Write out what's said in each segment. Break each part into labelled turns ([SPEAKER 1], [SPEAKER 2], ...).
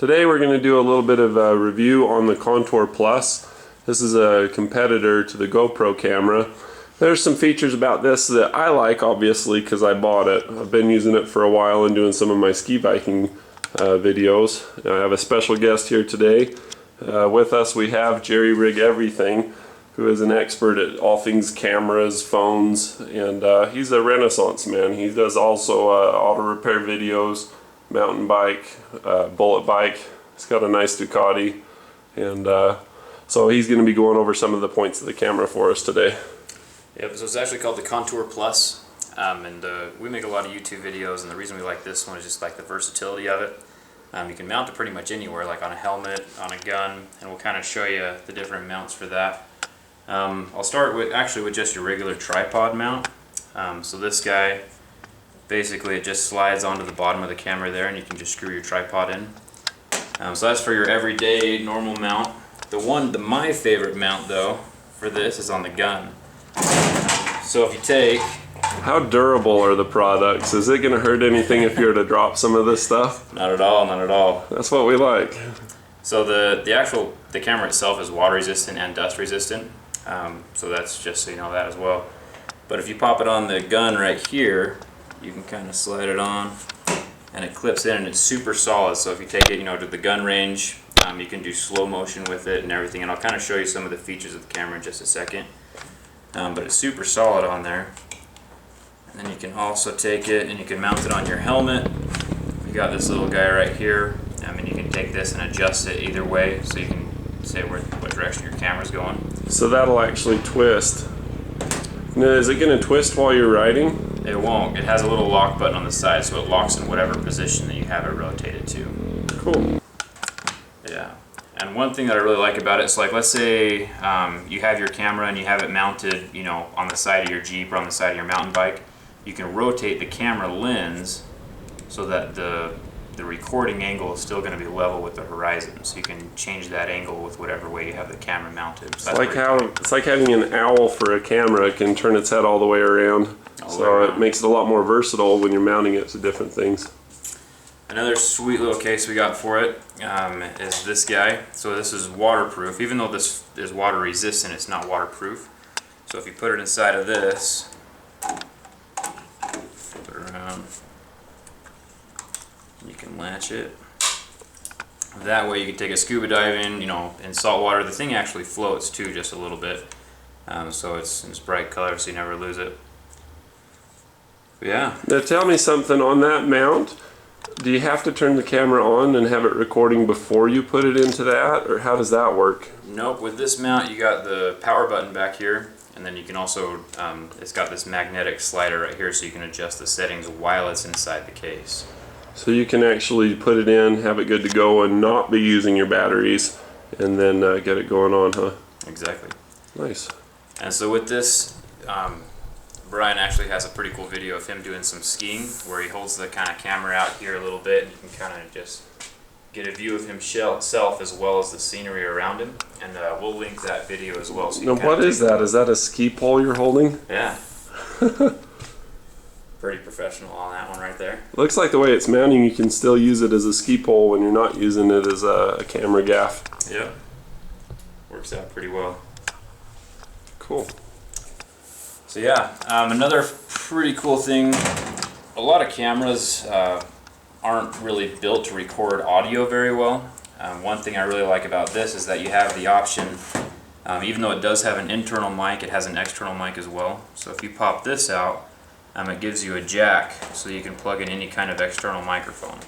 [SPEAKER 1] Today we're going to do a little bit of a review on the Contour Plus. This is a competitor to the GoPro camera. There's some features about this that I like, obviously, because I bought it. I've been using it for a while and doing some of my ski biking videos. I have a special guest here today. With us we have Jerry Rig Everything, who is an expert at all things cameras, phones, and he's a renaissance man. He does also auto repair videos, mountain bike, bullet bike. He's got a nice Ducati, and so he's going to be going over some of the points of the camera for us today.
[SPEAKER 2] Yep, so it's actually called the Contour Plus, and we make a lot of YouTube videos, and the reason we like this one is just like the versatility of it. You can mount it pretty much anywhere, like on a helmet, on a gun, and we'll kind of show you the different mounts for that. I'll start with just your regular tripod mount. So this guy, basically it just slides onto the bottom of the camera there, and you can just screw your tripod in. So that's for your everyday normal mount. My favorite mount though for this is on the gun. So if you take...
[SPEAKER 1] How durable are the products? Is it going to hurt anything if you were to drop some of this stuff?
[SPEAKER 2] Not at all, not at all.
[SPEAKER 1] That's what we like.
[SPEAKER 2] So the camera itself is water resistant and dust resistant. So that's just so you know that as well. But if you pop it on the gun right here, you can kind of slide it on and it clips in, and it's super solid. So if you take it, to the gun range, you can do slow motion with it and everything. And I'll kind of show you some of the features of the camera in just a second. But it's super solid on there. And then you can also take it and you can mount it on your helmet. You got this little guy right here. You can take this and adjust it either way, so you can say what direction your camera's going.
[SPEAKER 1] So that'll actually twist. Now, is it going to twist while you're riding?
[SPEAKER 2] It won't. It has a little lock button on the side, so it locks in whatever position that you have it rotated to.
[SPEAKER 1] Cool.
[SPEAKER 2] Yeah. And one thing that I really like about it is, like, let's say you have your camera and you have it mounted, on the side of your Jeep or on the side of your mountain bike. You can rotate the camera lens so that the recording angle is still going to be level with the horizon. So you can change that angle with whatever way you have the camera mounted. So
[SPEAKER 1] it's like having an owl for a camera. It can turn its head all the way around. It makes it a lot more versatile when you're mounting it to different things.
[SPEAKER 2] Another sweet little case we got for it is this guy. So this is waterproof. Even though this is water resistant, it's not waterproof. So if you put it inside of this, flip it around, you can latch it. That way you can take a scuba diving, in salt water. The thing actually floats too, just a little bit. So it's bright color, so you never lose it. But yeah.
[SPEAKER 1] Now tell me something on that mount. Do you have to turn the camera on and have it recording before you put it into that, or how does that work?
[SPEAKER 2] Nope. With this mount, you got the power button back here, and then you can also, it's got this magnetic slider right here, so you can adjust the settings while it's inside the case.
[SPEAKER 1] So you can actually put it in, have it good to go, and not be using your batteries, and then get it going on, huh?
[SPEAKER 2] Exactly.
[SPEAKER 1] Nice.
[SPEAKER 2] And so with this, Brian actually has a pretty cool video of him doing some skiing, where he holds the kind of camera out here a little bit, and you can kind of just get a view of himself as well as the scenery around him. And we'll link that video as well. So
[SPEAKER 1] now what is that? Is that a ski pole you're holding?
[SPEAKER 2] Yeah. Pretty professional on that one right there.
[SPEAKER 1] Looks like the way it's mounting, you can still use it as a ski pole when you're not using it as a camera gaff.
[SPEAKER 2] Yep. Works out pretty well.
[SPEAKER 1] Cool.
[SPEAKER 2] So yeah, another pretty cool thing, a lot of cameras aren't really built to record audio very well. One thing I really like about this is that you have the option, even though it does have an internal mic, it has an external mic as well. So if you pop this out, it gives you a jack so you can plug in any kind of external microphone.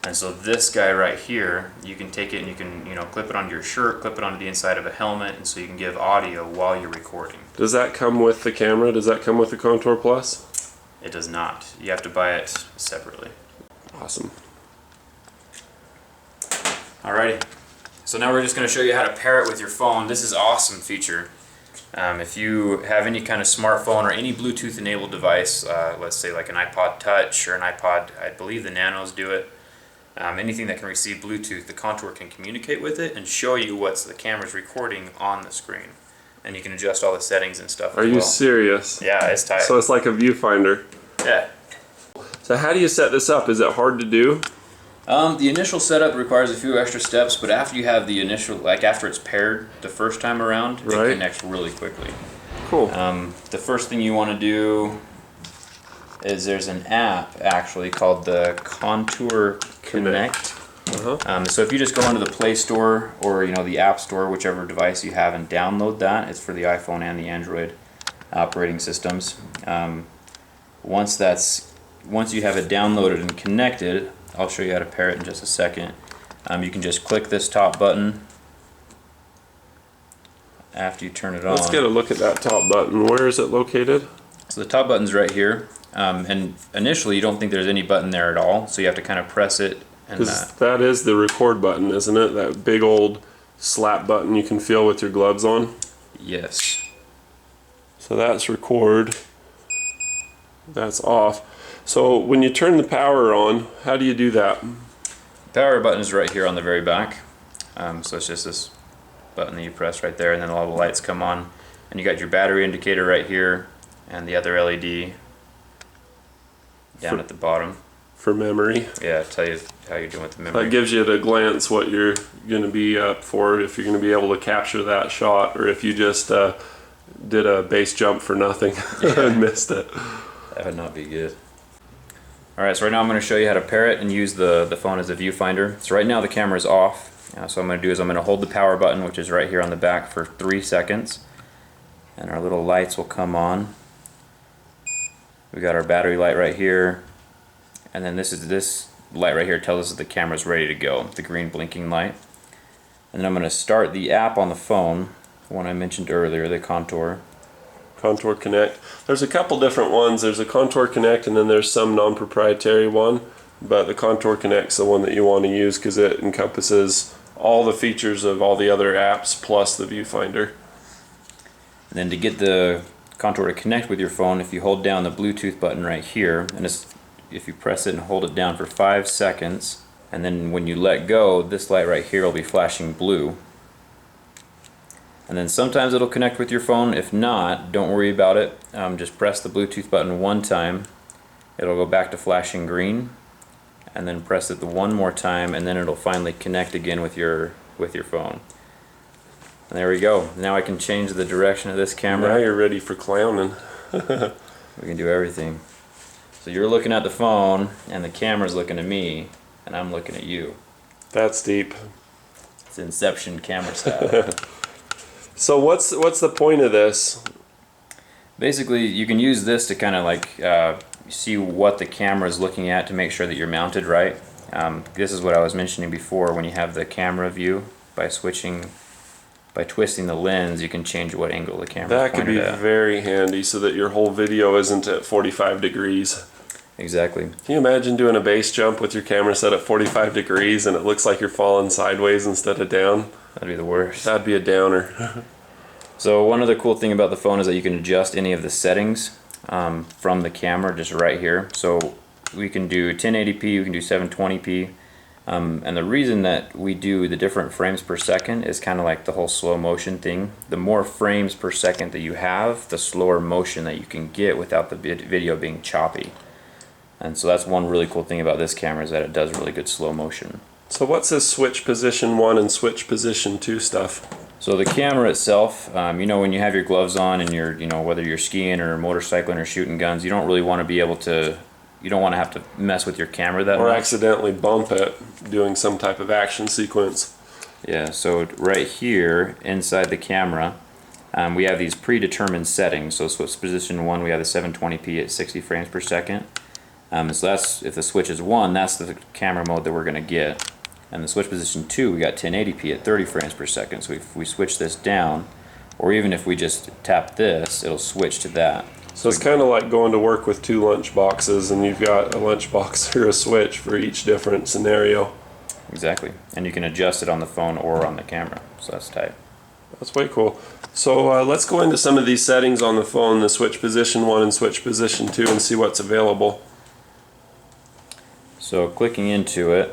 [SPEAKER 2] And so this guy right here, you can take it and you can clip it onto your shirt, clip it onto the inside of a helmet, and so you can give audio while you're recording. Does
[SPEAKER 1] that come with the camera? Does that come with the Contour Plus?
[SPEAKER 2] It does not. You have to buy it separately.
[SPEAKER 1] Awesome.
[SPEAKER 2] Alrighty. So now we're just going to show you how to pair it with your phone. This is an awesome feature. If you have any kind of smartphone or any Bluetooth enabled device, let's say like an iPod Touch or an iPod, I believe the Nanos do it, anything that can receive Bluetooth, the Contour can communicate with it and show you what the camera's recording on the screen. And you can adjust all the settings and stuff as well.
[SPEAKER 1] Are you serious?
[SPEAKER 2] Yeah, it's tight.
[SPEAKER 1] So it's like a viewfinder.
[SPEAKER 2] Yeah.
[SPEAKER 1] So how do you set this up? Is it hard to do?
[SPEAKER 2] The initial setup requires a few extra steps, but after you have the initial, like after it's paired the first time around,
[SPEAKER 1] right,
[SPEAKER 2] it connects really quickly.
[SPEAKER 1] Cool.
[SPEAKER 2] The first thing you want to do is there's an app actually called the Contour Connect. So if you just go into the Play Store or the App Store, whichever device you have, and download that, it's for the iPhone and the Android operating systems. Once you have it downloaded and connected, I'll show you how to pair it in just a second. You can just click this top button after you turn it on.
[SPEAKER 1] Let's get a look at that top button. Where is it located?
[SPEAKER 2] So the top button's right here, and initially you don't think there's any button there at all, so you have to kind of press it. And
[SPEAKER 1] that is the record button, isn't it? That big old slap button you can feel with your gloves on?
[SPEAKER 2] Yes.
[SPEAKER 1] So that's record. That's off. So when you turn the power on, how do you do that?
[SPEAKER 2] The power button is right here on the very back. So it's just this button that you press right there, and then all the lights come on. And you got your battery indicator right here, and the other LED down at the bottom.
[SPEAKER 1] For memory.
[SPEAKER 2] Yeah, tell you how you're doing with the memory.
[SPEAKER 1] That gives you at a glance what you're going to be up for, if you're going to be able to capture that shot, or if you just did a base jump for nothing and missed it.
[SPEAKER 2] That would not be good. Alright, so right now I'm going to show you how to pair it and use the phone as a viewfinder. So right now the camera is off. So what I'm going to do is I'm going to hold the power button, which is right here on the back, for 3 seconds. And our little lights will come on. We got our battery light right here. And then this light right here tells us that the camera's ready to go, the green blinking light. And then I'm going to start the app on the phone, the one I mentioned earlier, the Contour.
[SPEAKER 1] Contour Connect. There's a couple different ones. There's a Contour Connect, and then there's some non-proprietary one. But the Contour Connect's the one that you want to use because it encompasses all the features of all the other apps plus the viewfinder.
[SPEAKER 2] And then to get the Contour to connect with your phone, if you hold down the Bluetooth button right here, and if you press it and hold it down for 5 seconds, and then when you let go, this light right here will be flashing blue. And then sometimes it'll connect with your phone. If not, don't worry about it. Just press the Bluetooth button one time. It'll go back to flashing green, and then press it the one more time, and then it'll finally connect again with your phone. And there we go. Now I can change the direction of this camera.
[SPEAKER 1] Now you're ready for clowning.
[SPEAKER 2] We can do everything. So you're looking at the phone, and the camera's looking at me, and I'm looking at you.
[SPEAKER 1] That's deep.
[SPEAKER 2] It's Inception camera style.
[SPEAKER 1] So what's the point of this?
[SPEAKER 2] Basically, you can use this to kind of like see what the camera is looking at to make sure that you're mounted right. This is what I was mentioning before. When you have the camera view, by twisting the lens, you can change what angle the camera is
[SPEAKER 1] That could be very handy so that your whole video isn't at 45 degrees.
[SPEAKER 2] Exactly.
[SPEAKER 1] Can you imagine doing a base jump with your camera set at 45 degrees and it looks like you're falling sideways instead of down?
[SPEAKER 2] That'd be the worst.
[SPEAKER 1] That'd be a downer.
[SPEAKER 2] So one other cool thing about the phone is that you can adjust any of the settings from the camera just right here. So we can do 1080p, we can do 720p. And the reason that we do the different frames per second is kind of like the whole slow motion thing. The more frames per second that you have, the slower motion that you can get without the video being choppy. And so that's one really cool thing about this camera, is that it does really good slow motion.
[SPEAKER 1] So what's this switch position 1 and switch position 2 stuff?
[SPEAKER 2] So the camera itself, you know, when you have your gloves on and you're, whether you're skiing or motorcycling or shooting guns, you don't really want to be able to, you don't want to have to mess with your camera that much.
[SPEAKER 1] Or accidentally bump it doing some type of action sequence.
[SPEAKER 2] Yeah, so right here inside the camera, we have these predetermined settings. So switch position 1, we have the 720p at 60 frames per second. So that's, if the switch is 1, that's the camera mode that we're going to get. And the switch position 2, we got 1080p at 30 frames per second. So if we switch this down, or even if we just tap this, it'll switch to that.
[SPEAKER 1] So it's kind of like going to work with 2 lunch boxes, and you've got a lunch box or a switch for each different scenario.
[SPEAKER 2] Exactly. And you can adjust it on the phone or on the camera. So that's tight.
[SPEAKER 1] That's way cool. So let's go into some of these settings on the phone, the switch position 1 and switch position 2, and see what's available.
[SPEAKER 2] So clicking into it,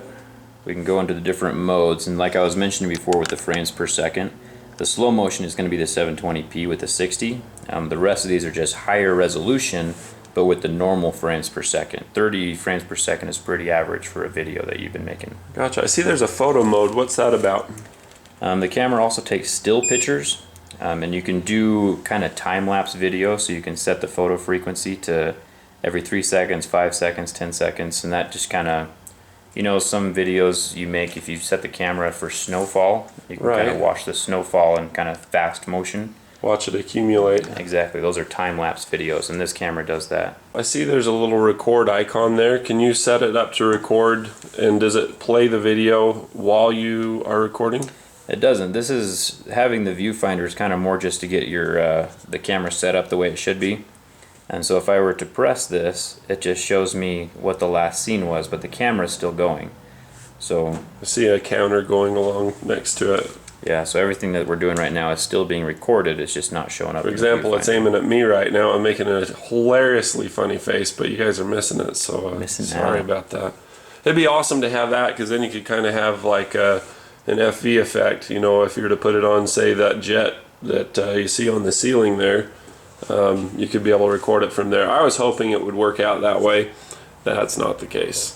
[SPEAKER 2] we can go into the different modes, and like I was mentioning before with the frames per second, the slow motion is going to be the 720p with the 60. The rest of these are just higher resolution, but with the normal frames per second. 30 frames per second is pretty average for a video that you've been making.
[SPEAKER 1] Gotcha. I see there's a photo mode. What's that about?
[SPEAKER 2] The camera also takes still pictures, and you can do kind of time-lapse video, so you can set the photo frequency to every 3 seconds, 5 seconds, 10 seconds, and that just kind of, you know, some videos you make, if you set the camera for snowfall, you can kind of watch the snowfall in kind of fast motion.
[SPEAKER 1] Watch it accumulate.
[SPEAKER 2] Exactly, those are time-lapse videos, and this camera does that.
[SPEAKER 1] I see there's a little record icon there. Can you set it up to record, and does it play the video while you are recording?
[SPEAKER 2] It doesn't. This is, having the viewfinder is kind of more just to get your the camera set up the way it should be. And so if I were to press this, it just shows me what the last scene was, but the camera is still going. So
[SPEAKER 1] I see a counter going along next to it.
[SPEAKER 2] yeah, so everything that we're doing right now is still being recorded. It's just not showing up.
[SPEAKER 1] For example, it's aiming at me right now. I'm making a hilariously funny face, but you guys are missing it, so sorry about that. It'd be awesome to have that, because then you could kind of have like an FV effect. You know, if you were to put it on, say, that jet that you see on the ceiling there, you could be able to record it from there. I was hoping it would work out that way. That's not the case.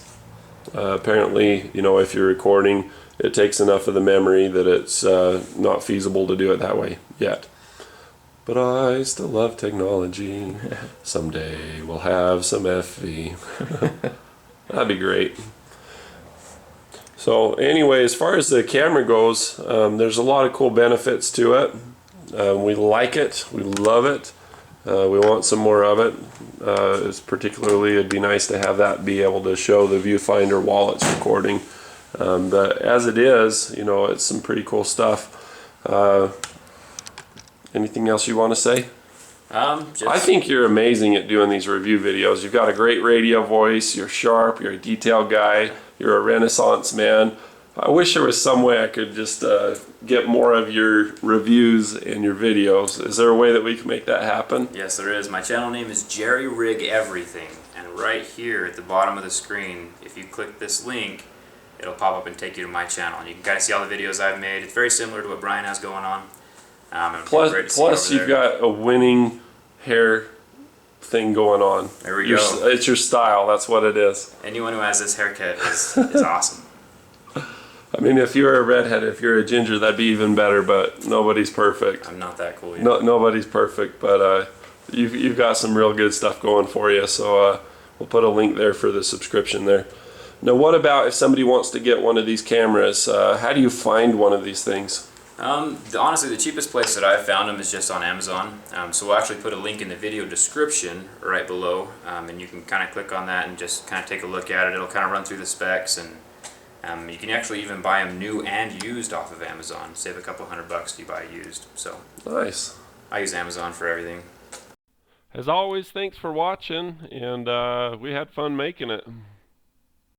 [SPEAKER 1] Apparently, you know, if you're recording, it takes enough of the memory that it's not feasible to do it that way yet. But I still love technology. Someday we'll have some FV. That'd be great. So anyway, as far as the camera goes, there's a lot of cool benefits to it. We like it. We love it. We want some more of it. Particularly, it'd be nice to have that be able to show the viewfinder while it's recording. But as it is, you know, it's some pretty cool stuff. Anything else you want to say? I think you're amazing at doing these review videos. You've got a great radio voice. You're sharp. You're a detail guy. You're a Renaissance man. I wish there was some way I could just get more of your reviews and your videos. Is there a way that we can make that happen?
[SPEAKER 2] Yes, there is. My channel name is Jerry Rig Everything, and right here at the bottom of the screen, if you click this link, it'll pop up and take you to my channel, and you can kind of see all the videos I've made. It's very similar to what Brian has going on.
[SPEAKER 1] Plus you've got a winning hair thing going on.
[SPEAKER 2] There we go.
[SPEAKER 1] It's your style. That's what it is.
[SPEAKER 2] Anyone who has this haircut is awesome.
[SPEAKER 1] I mean, if you're a redhead, if you're a ginger, that'd be even better, but nobody's perfect.
[SPEAKER 2] I'm not that cool yet.
[SPEAKER 1] Nobody's perfect, but you've got some real good stuff going for you, so we'll put a link there for the subscription there. Now, what about if somebody wants to get one of these cameras? How do you find one of these things?
[SPEAKER 2] Honestly, the cheapest place that I've found them is just on Amazon. So we'll actually put a link in the video description right below, and you can kind of click on that and just kind of take a look at it. It'll kind of run through the specs, and you can actually even buy them new and used off of Amazon. Save a couple $100 if you buy used. So
[SPEAKER 1] nice.
[SPEAKER 2] I use Amazon for everything.
[SPEAKER 1] As always, thanks for watching, and we had fun making it.